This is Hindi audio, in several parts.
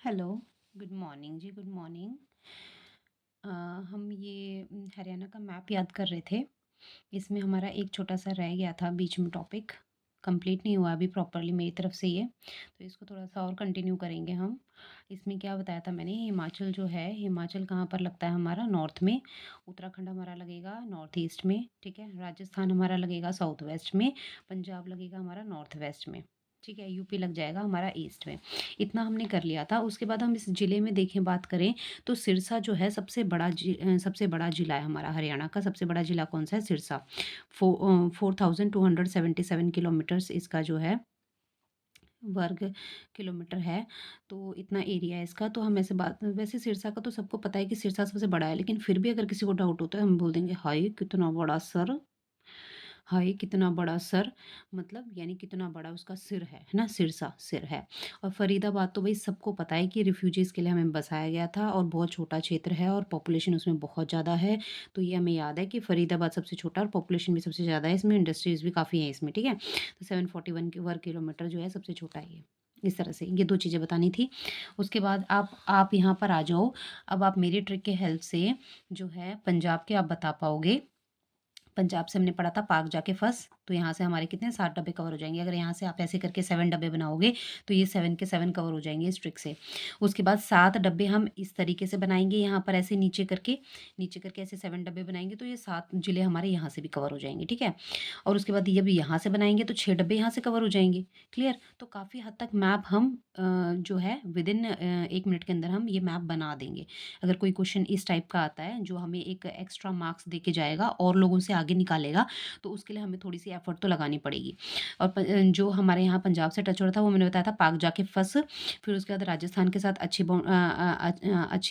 हेलो, गुड मॉर्निंग जी, गुड मॉर्निंग। अ, हम ये हरियाणा का मैप याद कर रहे थे। इसमें हमारा एक छोटा-सा रह गया था बीच में टॉपिक, कंप्लीट नहीं हुआ अभी प्रॉपर्ली मेरी तरफ से ये, तो इसको थोड़ा-सा और कंटिन्यू करेंगे हम। इसमें क्या बताया था मैंने, हिमाचल जो है, हिमाचल कहाँ पर लगता है हमारा? नॉर्थ में, उत्तराखंड हमारा लगेगा नॉर्थ ईस्ट में, ठीक है? राजस्थान हमारा लगेगा साउथ वेस्ट में, पंजाब लगेगा हमारा नॉर्थ वेस्ट में, ठीक है? यूपी लग जाएगा हमारा ईस्ट में। इतना हमने कर लिया था। उसके बाद हम इस ज़िले में देखें बात करें तो सिरसा जो है सबसे बड़ा ज़िला है हमारा हरियाणा का। सबसे बड़ा ज़िला कौन-सा है? सिरसा। 4277 किलोमीटर्स इसका जो है वर्ग किलोमीटर है। तो इतना एरिया है इसका। तो हम ऐसे बात वैसे सिरसा का तो सबको पता है कि सिरसा सबसे बड़ा है, लेकिन फिर भी अगर किसी को डाउट होता है हम बोल देंगे, हाय! कितना बड़ा सर। हाय कितना बड़ा सर, मतलब यानी कितना बड़ा उसका सिर है ना? सिरसा सिर है। और फरीदाबाद तो भाई सबको पता है कि रिफ्यूजीज़ के लिए हमें बसाया गया था और बहुत छोटा क्षेत्र है और पॉपुलेशन उसमें बहुत ज़्यादा है। तो ये हमें याद है कि फरीदाबाद सबसे छोटा और पॉपुलेशन भी सबसे ज़्यादा है इसमें, इंडस्ट्रीज़ भी काफ़ी हैं इसमें, ठीक है? तो 741 के वर्ग किलोमीटर जो है सबसे छोटा है ये। इस तरह से ये 2 चीज़ें बतानी थी। उसके बाद आप यहाँ पर आ जाओ। अब आप मेरी ट्रिक के हेल्प से जो है पंजाब के आप बता पाओगे। पंजाब से हमने पढ़ा था पाक जाके फँस, तो यहाँ से हमारे कितने 7 डब्बे कवर हो जाएँगे। अगर यहाँ से आप ऐसे करके 7 डब्बे बनाओगे, तो ये 7 के 7 कवर हो जाएँगे इस ट्रिक से। उसके बाद 7 डब्बे हम इस तरीके से बनाएँगे यहाँ पर ऐसे नीचे करके ऐसे 7 डब्बे बनाएँगे, तो ये 7 जिले हमारे यहाँ से भी कवर हो जाएँगे, ठीक है? और उसके बाद ये भी यहाँ से बनाएँगे, तो 6 डब्बे यहाँ से कवर हो जाएँगे, क्लियर? तो काफ़ी हद तक मैप हम जो है विदिन 1 मिनट के अंदर हम ये मैप बना देंगे। अगर कोई क्वेश्चन इस टाइप का आता है, जो हमें एक एक्स्ट्रा मार्क्स दे के जाएगा और लोगों से आगे निकालेगा, तो उसके लिए हमें थोड़ी-सी एफर्ट तो लगानी पड़ेगी। और जो हमारे यहाँ पंजाब से टच हो रहा था, वो मैंने बताया था पाक जाके फँस। फिर उसके बाद राजस्थान के साथ अच्छी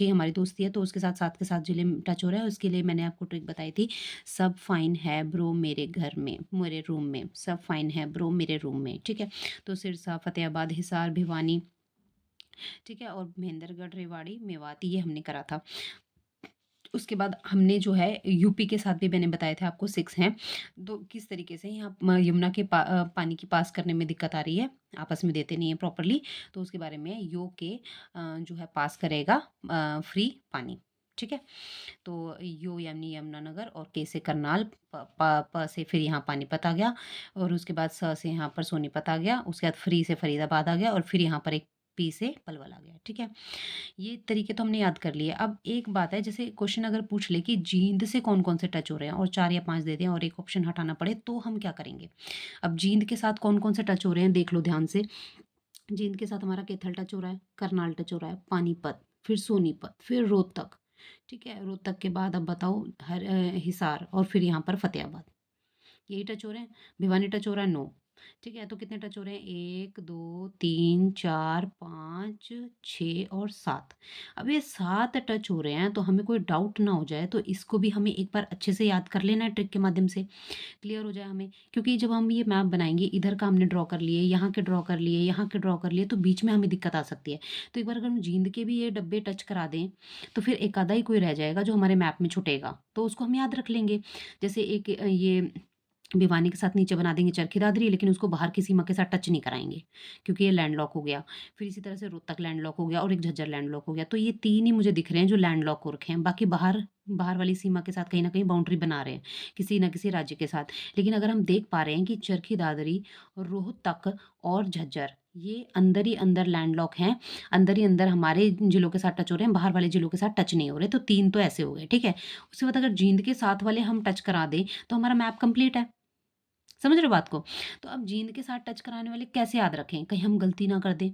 हमारी दोस्ती है, तो उसके साथ के साथ ज़िले में टच हो रहा है, उसके लिए मैंने आपको ट्रिक बताई थी, सब फाइन है ब्रो मेरे घर में, मेरे रूम में, सब फाइन है ब्रो मेरे रूम में, ठीक है? तो सिरसा, फ़तेहाबाद, हिसार, भिवानी, ठीक है? और महेंद्रगढ़, रेवाड़ी, मेवात ये हमने करा था। उसके बाद हमने जो है यूपी के साथ भी मैंने बताए थे आपको 6 हैं। तो किस तरीके से यहाँ यमुना के पानी की पास करने में दिक्कत आ रही है, आपस में देते नहीं हैं प्रॉपर्ली, तो उसके बारे में यो के जो है पास करेगा फ्री पानी, ठीक है? तो यू यानी यमुनानगर और के से करनाल, प से फिर यहाँ पानीपत आ गया और उसके बाद स से यहाँ पर सोनीपत आ गया, उसके बाद फ्री से फरीदाबाद आ गया और फिर यहाँ पर एक पी से पलवल आ गया, ठीक है? ये तरीके तो हमने याद कर लिए। अब एक बात है, जैसे क्वेश्चन अगर पूछ ले कि जींद से कौन-कौन से टच हो रहे हैं और 4 या 5 दे दें और एक ऑप्शन हटाना पड़े, तो हम क्या करेंगे? अब जींद के साथ कौन-कौन से टच हो रहे हैं देख लो ध्यान से। जींद के साथ हमारा कैथल टच हो रहा है, करनाल टच हो रहा है, पानीपत, फिर सोनीपत, फिर रोहतक, ठीक है? रोहतक के बाद अब बताओ हिसार और फिर यहाँ पर फ़तेहाबाद। यही टच हो रहे हैं। भिवानी टच हो रहा है, नो। ठीक है, तो कितने टच हो रहे हैं? 1, 2, 3, 4, 5, 6 और 7। अब ये 7 टच हो रहे हैं, तो हमें कोई डाउट ना हो जाए, तो इसको भी हमें एक बार अच्छे से याद कर लेना है ट्रिक के माध्यम से, क्लियर हो जाए हमें। क्योंकि जब हम ये मैप बनाएँगे, इधर का हमने ड्रॉ कर लिए, यहाँ के ड्रॉ कर लिए, यहाँ के ड्रॉ कर लिए, तो बीच में हमें दिक्कत आ सकती है। तो एक बार अगर हम जींद के भी ये डब्बे टच करा दें, तो फिर एक आधा ही कोई रह जाएगा जो हमारे मैप में छूटेगा, तो उसको हम याद रख लेंगे। जैसे एक ये भिवानी के साथ नीचे बना देंगे चरखी दादरी, लेकिन उसको बाहर की सीमा के साथ टच नहीं कराएँगे, क्योंकि ये लैंडलॉक हो गया। फिर इसी तरह से रोहतक लैंडलॉक हो गया और एक झज्जर लैंडलॉक हो गया। तो ये 3 ही मुझे दिख रहे हैं जो लैंडलॉक हो रखे हैं। बाकी बाहर बाहर वाली सीमा के साथ कहीं न कहीं बाउंड्री बना रहे हैं, किसी न किसी राज्य के साथ। लेकिन अगर हम देख पा रहे हैं कि चरखी दादरी, रोहतक और झज्जर ये अंदर ही अंदर लैंडलॉक हैं, अंदर ही अंदर हमारे जिलों के साथ टच हो रहे हैं, बाहर वाले जिलों के साथ टच नहीं हो रहे। तो 3 तो ऐसे हो गए, ठीक है? उसके बाद अगर जींद के साथ वाले हम टच करा दें, तो हमारा मैप कंप्लीट है। समझ रहे हो बात को? तो अब जींद के साथ टच कराने वाले कैसे याद रखें? कहीं हम गलती ना कर दें,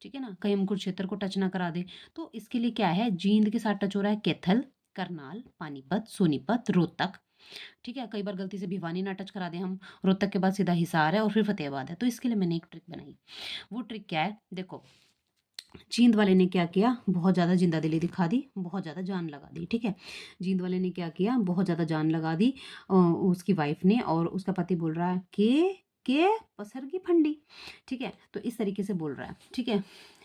ठीक है ना? कहीं हम कुरुक्षेत्र को टच ना करा दें। तो इसके लिए क्या है, जींद के साथ टच हो रहा है कैथल, करनाल, पानीपत, सोनीपत, रोहतक, ठीक है? कई बार गलती से भिवानी ना टच करा दें हम, रोहतक के बाद सीधा हिसार है और फिर फ़तेहाबाद है। तो इसके लिए मैंने एक ट्रिक बनाई। वो ट्रिक क्या है? देखो, जींद वाले ने क्या किया, बहुत ज़्यादा ज़िंदा-दिली दिखा दी, बहुत ज़्यादा जान लगा दी, ठीक है? जींद वाले ने क्या किया, बहुत ज़्यादा जान लगा दी उसकी वाइफ़ ने, और उसका पति बोल रहा है के पसरगी फंडी, ठीक है? तो इस तरीके से बोल रहा है, ठीक है?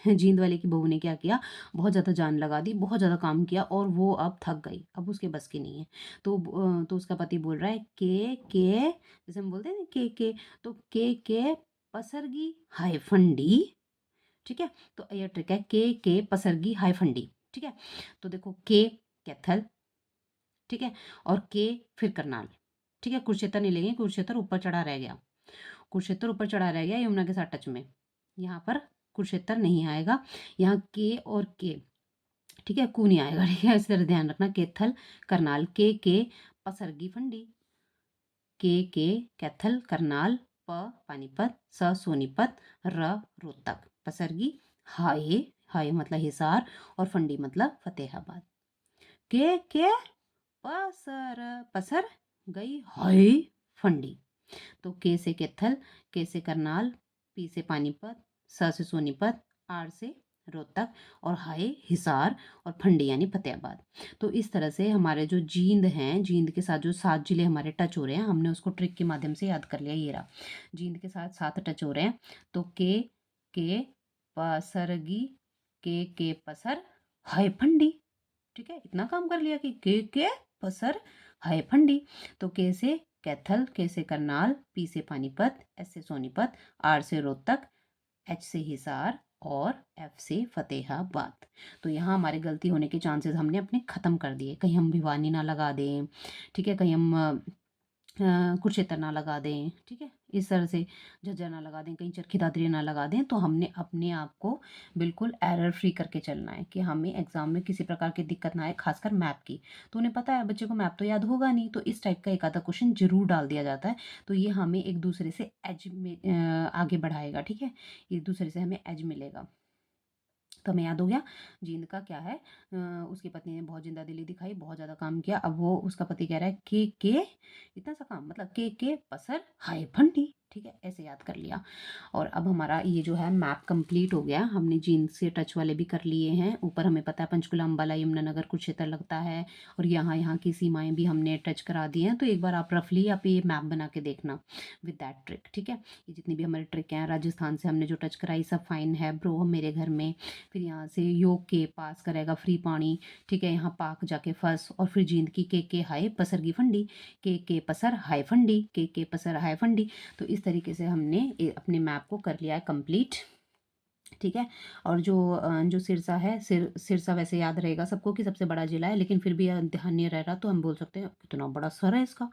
जींद वाले की बहू ने क्या किया, बहुत ज़्यादा जान लगा दी, बहुत ज़्यादा काम किया और वो अब थक गई, अब उसके बस की नहीं है। तो उसका पति बोल रहा है के जैसे हम बोलते हैं ना के, तो के पसरगी हाय फंडी, ठीक है? तो ये ट्रिक है के पसरगी हाय फंडी, ठीक है? तो देखो के कैथल, ठीक है? और के फिर करनाल, ठीक है? कुरुक्षेत्र नहीं लेंगे, कुरुक्षेत्र ऊपर चढ़ा रह गया। कुरुक्षेत्र ऊपर चढ़ा रह गया यमुना के साथ टच में। यहाँ पर कुरुक्षेत्र नहीं आएगा, यहाँ के और के, ठीक है? कू नहीं आएगा, ठीक है? इस तरह ध्यान रखना कैथल, करनाल, के पसरगी फंडी, के कैथल, करनाल, प पानीपत, स सोनीपत, र रोहतक, पसरगी हाय, हाय मतलब हिसार और फंडी मतलब फतेहाबाद। के पसर पसर गई हाय फंडी। तो के से कैथल, के से करनाल, पी से पानीपत, स से सोनीपत, आर से रोहतक और हाय हिसार और फंडी यानी फतेहाबाद। तो इस तरह से हमारे जो जींद हैं, जींद के साथ जो 7 जिले हमारे टच हो रहे हैं, हमने उसको ट्रिक के माध्यम से याद कर लिया। ये रहा, जींद के साथ 7 टच हो रहे हैं। तो के पसरगी, के पसर हाय फंडी, ठीक है? इतना काम कर लिया कि के पसर हाय फंडी। तो के से कैथल, के से करनाल, पी से पानीपत, एस से सोनीपत, आर से रोहतक, एच से हिसार और एफ से फतेहाबाद। तो यहाँ हमारे गलती होने के चांसेस हमने अपने ख़त्म कर दिए। कहीं हम भिवानी ना लगा दें, ठीक है? कहीं हम कुरुक्षेत्र ना लगा दें, ठीक है? इस तरह से झज्जर ना लगा दें, कहीं चरखी दादरी ना लगा दें। तो हमने अपने आप को बिल्कुल एरर फ्री करके चलना है कि हमें एग्ज़ाम में किसी प्रकार की दिक्कत ना आए, खासकर मैप की। तो उन्हें पता है बच्चे को मैप तो याद होगा नहीं, तो इस टाइप का एक आधा क्वेश्चन ज़रूर डाल दिया जाता है। तो ये हमें एक दूसरे से एज में आगे बढ़ाएगा, ठीक है? एक दूसरे से हमें एज मिलेगा। तो हमें याद हो गया जींद का क्या है। उसकी पत्नी ने बहुत जिंदादिली दिखाई, बहुत ज़्यादा काम किया। अब वो उसका पति कह रहा है के इतना सा काम, मतलब के पसर हाय फंडी, ठीक है? ऐसे याद कर लिया। और अब हमारा ये जो है मैप कंप्लीट हो गया। हमने जींद से टच वाले भी कर लिए हैं। ऊपर हमें पता है पंचकुला, अंबाला, यमुनानगर, कुरुक्षेत्र लगता है। और यहाँ यहाँ की सीमाएं भी हमने टच करा दी हैं। तो एक बार आप रफली आप ये मैप बना के देखना विद दैट ट्रिक, ठीक है? ये जितनी भी हमारी ट्रिक हैं, राजस्थान से हमने जो टच कराई सब फाइन है ब्रो मेरे घर में। फिर यहाँ से योग के पास करेगा फ्री पानी, ठीक है? यहाँ पाक जाके फंस और फिर जींद की के हाय पसरगी फंडी, के पसर हाय फंडी, के पसर हाय फंडी। तो इस तरीके से हमने अपने मैप को कर लिया है कंप्लीट, ठीक है? और जो सिरसा है, सिरसा वैसे याद रहेगा सबको कि सबसे बड़ा जिला है, लेकिन फिर भी ध्यान नहीं रह रहा तो हम बोल सकते हैं कितना बड़ा सर है इसका,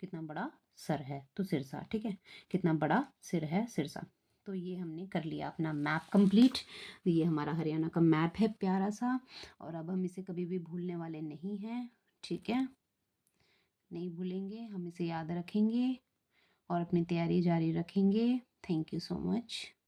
कितना बड़ा सर है तो सिरसा, ठीक है? कितना बड़ा सिर है सिरसा। तो ये हमने कर लिया अपना मैप कंप्लीट। ये हमारा हरियाणा का मैप है प्यारा सा, और अब हम इसे कभी भी भूलने वाले नहीं हैं, ठीक है? नहीं भूलेंगे, हम इसे याद रखेंगे और अपनी तैयारी जारी रखेंगे। Thank you so much.